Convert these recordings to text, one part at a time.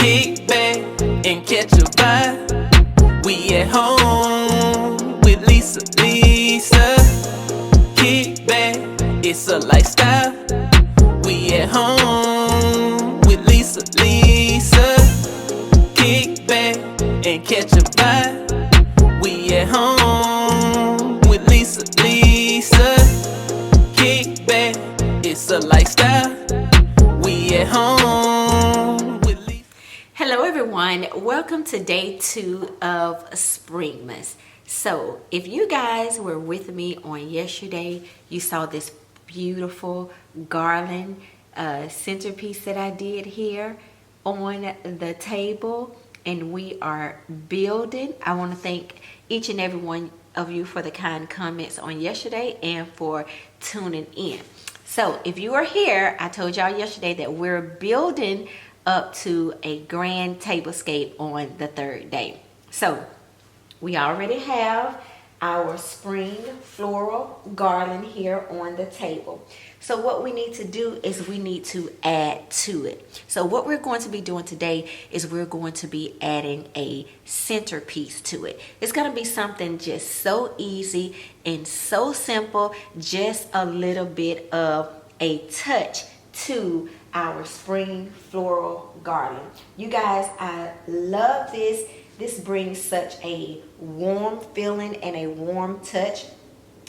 Kick back and catch a vibe. We at home with Lisa. Kick back, it's a lifestyle. We at home with Lisa. Kick back and catch a vibe. We at home with Lisa. Kick back, it's a lifestyle. We at home with Lisa. Hello everyone, welcome to day 2 of Springmas. So if you guys were with me on yesterday, you saw this beautiful garland centerpiece that I did here on the table, and we are building. I want to thank each and every one of you for the kind comments on yesterday and for tuning in. So if you are here, I told y'all yesterday that we're building up to a grand tablescape on the 3rd day. So we already have our spring floral garland here on the table. So what we need to do is we need to add to it. So what we're going to be doing today is we're going to be adding a centerpiece to it. It's going to be something just so easy and so simple, just a little bit of a touch to our spring floral garland. You guys, I love this. This brings such a warm feeling and a warm touch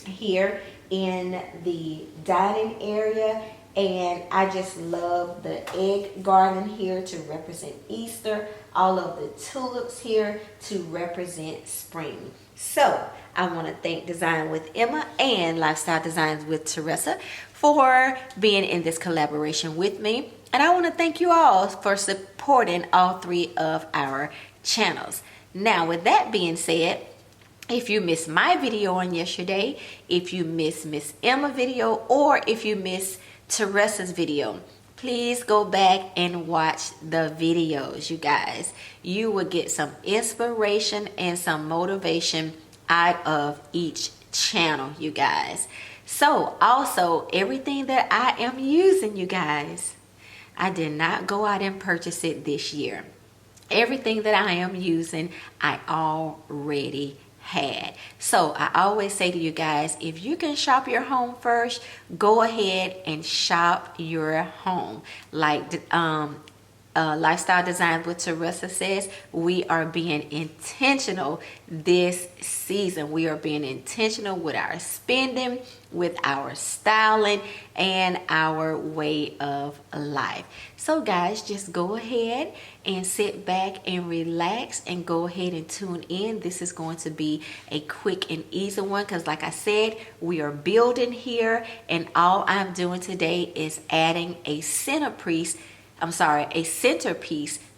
here in the dining area, and I just love the egg garland here to represent Easter, all of the tulips here to represent spring. So I want to thank Design with Emma and Lifestyle Designs with Teresa for being in this collaboration with me, and I want to thank you all for supporting all 3 of our channels. Now, with that being said, if you missed my video on yesterday, if you missed Miss Emma video, or if you missed Teresa's video, please go back and watch the videos, you guys. You will get some inspiration and some motivation out of each channel, you guys. So also, everything that I am using, you guys, I did not go out and purchase it this year. Everything that I am using, I already had. So I always say to you guys, if you can shop your home first, go ahead and shop your home. Like Lifestyle Designs with Teresa says, we are being intentional this season. We are being intentional with our spending, with our styling, and our way of life. So guys, just go ahead and sit back and relax and go ahead and tune in. This is going to be a quick and easy one because, like I said, we are building here, and all I'm doing today is adding a centerpiece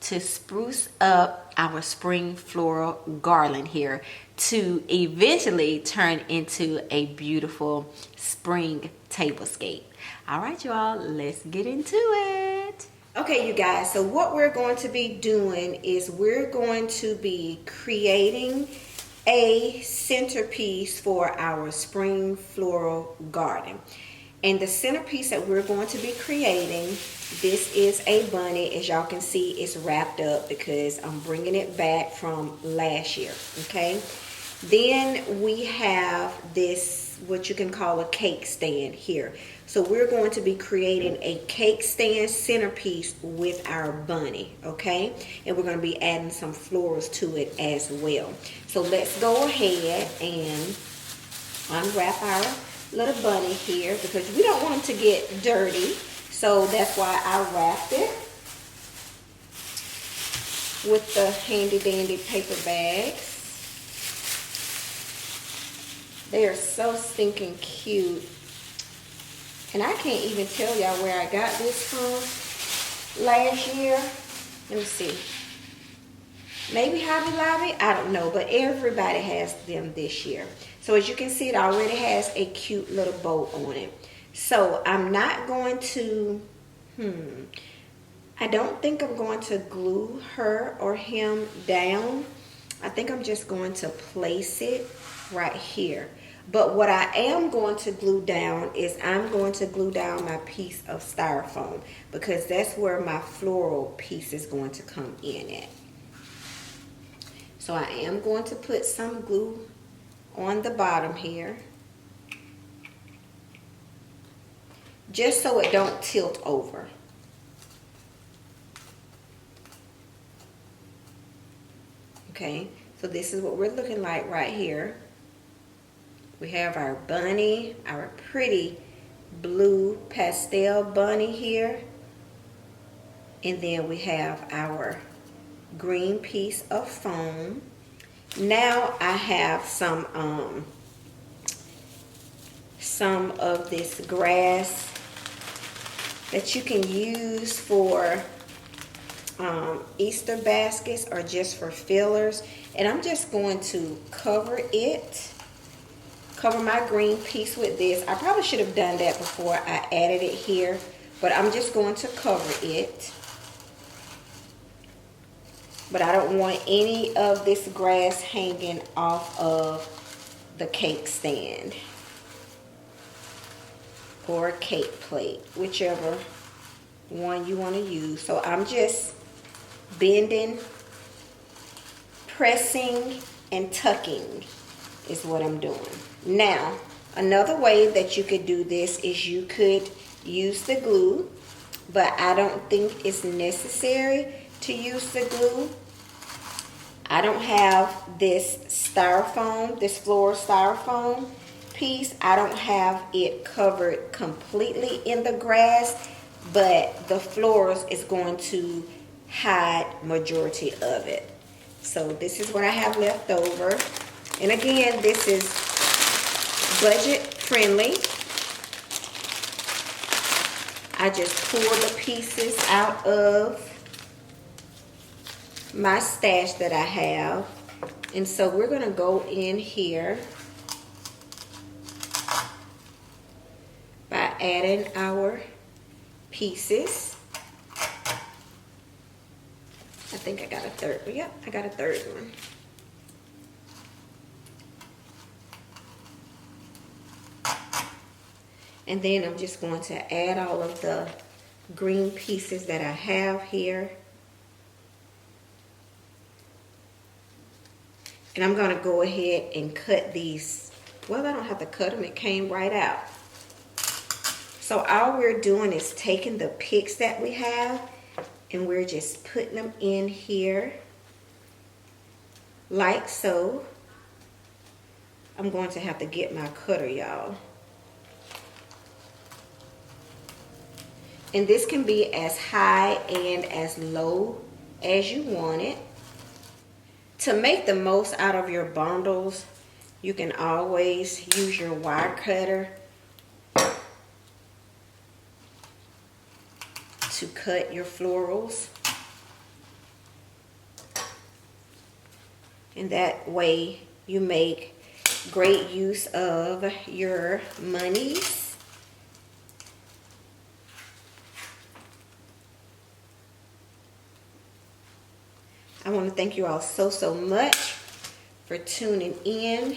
to spruce up our spring floral garland here to eventually turn into a beautiful spring tablescape. All right, y'all, let's get into it. Okay, you guys, so what we're going to be doing is we're going to be creating a centerpiece for our spring floral garden. And the centerpiece that we're going to be creating, this is a bunny. As y'all can see, it's wrapped up because I'm bringing it back from last year, okay? Then we have this, what you can call a cake stand here. So we're going to be creating a cake stand centerpiece with our bunny, okay? And we're going to be adding some florals to it as well. So let's go ahead and unwrap our little bunny here because we don't want him to get dirty. So that's why I wrapped it with the handy dandy paper bags. They are so stinking cute. And I can't even tell y'all where I got this from last year. Let me see. Maybe Hobby Lobby, I don't know, but everybody has them this year. So as you can see, it already has a cute little bow on it. So I'm not going to, I don't think I'm going to glue her or him down. I think I'm just going to place it right here. But what I am going to glue down is I'm going to glue down my piece of styrofoam, because that's where my floral piece is going to come in at. So I am going to put some glue on the bottom here, just so it don't tilt over. Okay, so this is what we're looking like right here. We have our bunny, our pretty blue pastel bunny here. And then we have our green piece of foam. Now I have some of this grass that you can use for Easter baskets or just for fillers. And I'm just going to cover my green piece with this. I probably should have done that before I added it here, but I'm just going to cover it. But I don't want any of this grass hanging off of the cake stand or cake plate, whichever one you want to use. So I'm just bending, pressing, and tucking is what I'm doing. Now, another way that you could do this is you could use the glue, but I don't think it's necessary to use the glue. I don't have this styrofoam, this floral styrofoam piece. I don't have it covered completely in the grass, but the florals is going to hide majority of it. So this is what I have left over. And again, this is budget friendly. I just pull the pieces out of my stash that I have. And so we're going to go in here by adding our pieces. I think I got a third. Yep, I got a third one. And then I'm just going to add all of the green pieces that I have here. And I'm going to go ahead and cut these. Well, I don't have to cut them. It came right out. So all we're doing is taking the picks that we have and we're just putting them in here like so. I'm going to have to get my cutter, y'all. And this can be as high and as low as you want it. To make the most out of your bundles, you can always use your wire cutter to cut your florals. And that way you make great use of your monies. I want to thank you all so much for tuning in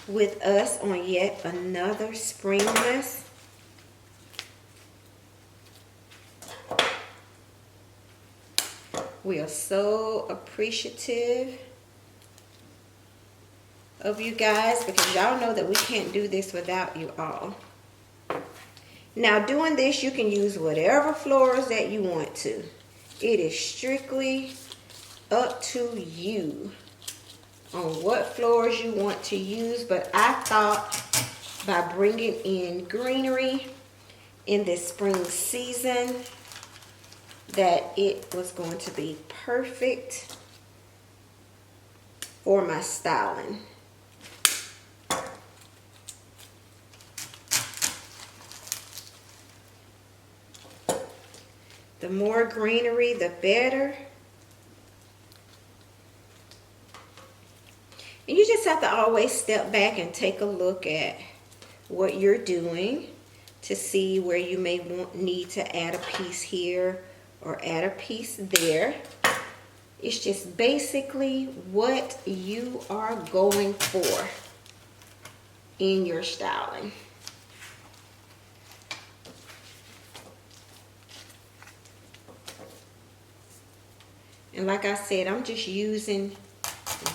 with us on yet another Springmas. We are so appreciative of you guys because y'all know that we can't do this without you all. Now doing this, you can use whatever florals that you want to. It is strictly up to you on what florals you want to use, but I thought by bringing in greenery in this spring season that it was going to be perfect for my styling. The more greenery, the better. And you just have to always step back and take a look at what you're doing to see where you may need to add a piece here or add a piece there. It's just basically what you are going for. in your styling. And like I said, I'm just using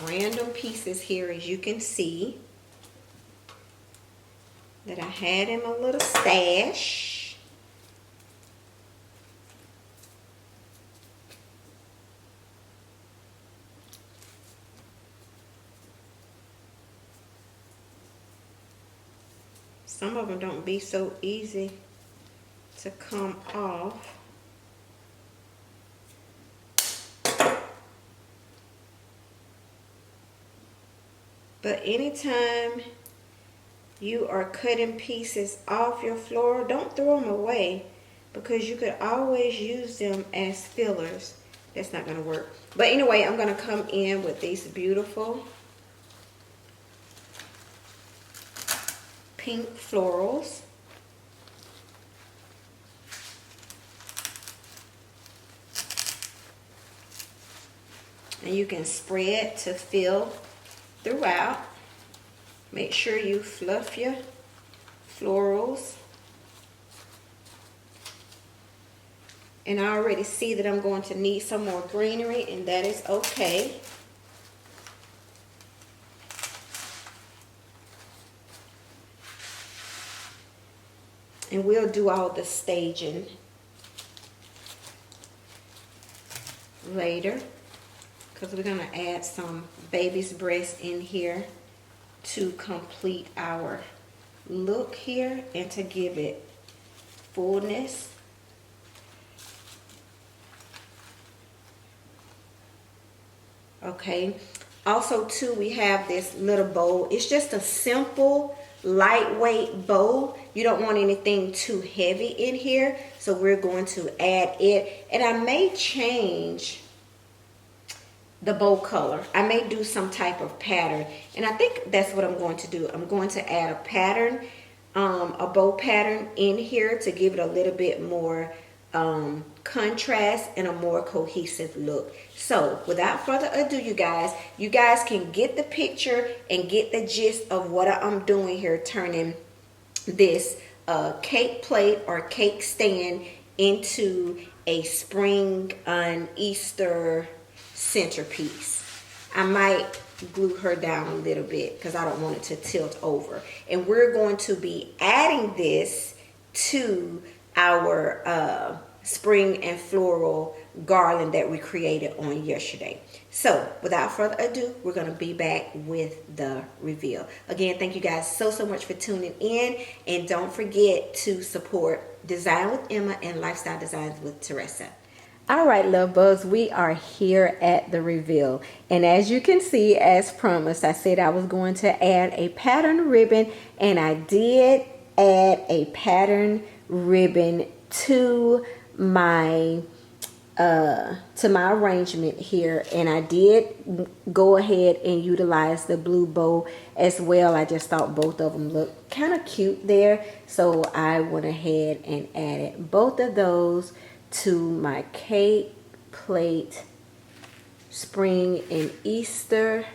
random pieces here, as you can see, that I had in my little stash. Some of them don't be so easy to come off. But anytime you are cutting pieces off your floral, don't throw them away, because you could always use them as fillers. That's not going to work. But anyway, I'm going to come in with these beautiful pink florals. And you can spread to fill throughout. Make sure you fluff your florals. And I already see that I'm going to need some more greenery, and that is okay. And we'll do all the staging later, because we're going to add some baby's breast in here to complete our look here and to give it fullness. Okay, also too, we have this little bow. It's just a simple lightweight bow. You don't want anything too heavy in here, so we're going to add it. And I may change the bow color. I may do some type of pattern, and I think that's what I'm going to do. I'm going to add a pattern, a bow pattern in here to give it a little bit more contrast and a more cohesive look. So without further ado, you guys can get the picture and get the gist of what I'm doing here, turning this cake plate or cake stand into a spring and Easter centerpiece. I might glue her down a little bit because I don't want it to tilt over. And we're going to be adding this to our spring and floral garland that we created on yesterday. So without further ado, we're going to be back with the reveal. Again, thank you guys so much for tuning in, and don't forget to support Design with Emma and Lifestyle Designs with Teresa. All right, love bugs, we are here at the reveal, and as you can see, as promised, I said I was going to add a pattern ribbon, and I did add a pattern ribbon to my arrangement here, and I did go ahead and utilize the blue bow as well. I just thought both of them looked kind of cute there, so I went ahead and added both of those to my cake plate spring and Easter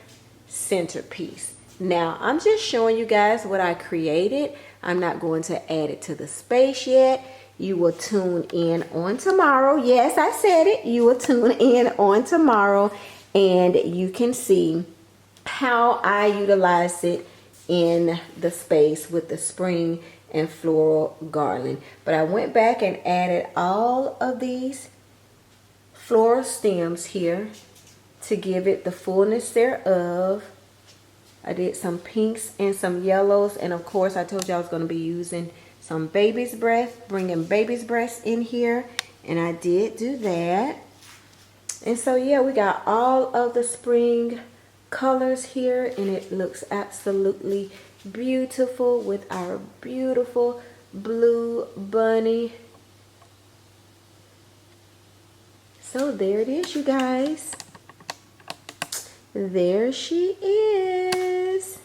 centerpiece. Now I'm just showing you guys what I created. I'm not going to add it to the space yet. You will tune in on tomorrow. Yes, I said it. You will tune in on tomorrow, and you can see how I utilize it in the space with the spring and floral garland. But I went back and added all of these floral stems here to give it the fullness thereof. I did some pinks and some yellows, and of course I told you I was going to be using some baby's breath, bringing baby's breath in here, and I did do that. And so yeah, we got all of the spring colors here, and it looks absolutely beautiful with our beautiful blue bunny. So there it is, you guys. There she is.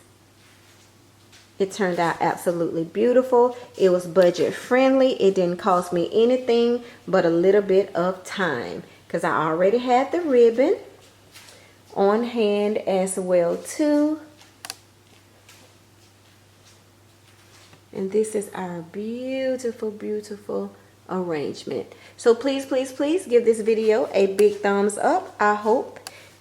It turned out absolutely beautiful. It was budget friendly. It didn't cost me anything but a little bit of time, because I already had the ribbon on hand as well too. And this is our beautiful, beautiful arrangement. So please, please, please give this video a big thumbs up. I hope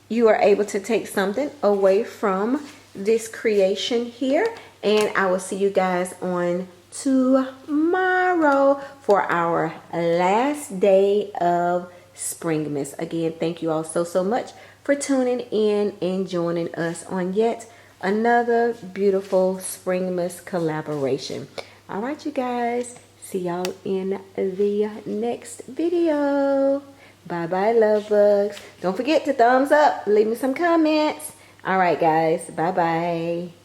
you are able to take something away from this creation here. And I will see you guys on tomorrow for our last day of Springmas. Again, thank you all so much for tuning in and joining us on yet another beautiful Springmas collaboration. All right, you guys, see y'all in the next video. Bye bye, love bugs. Don't forget to thumbs up, leave me some comments. All right, guys, bye bye.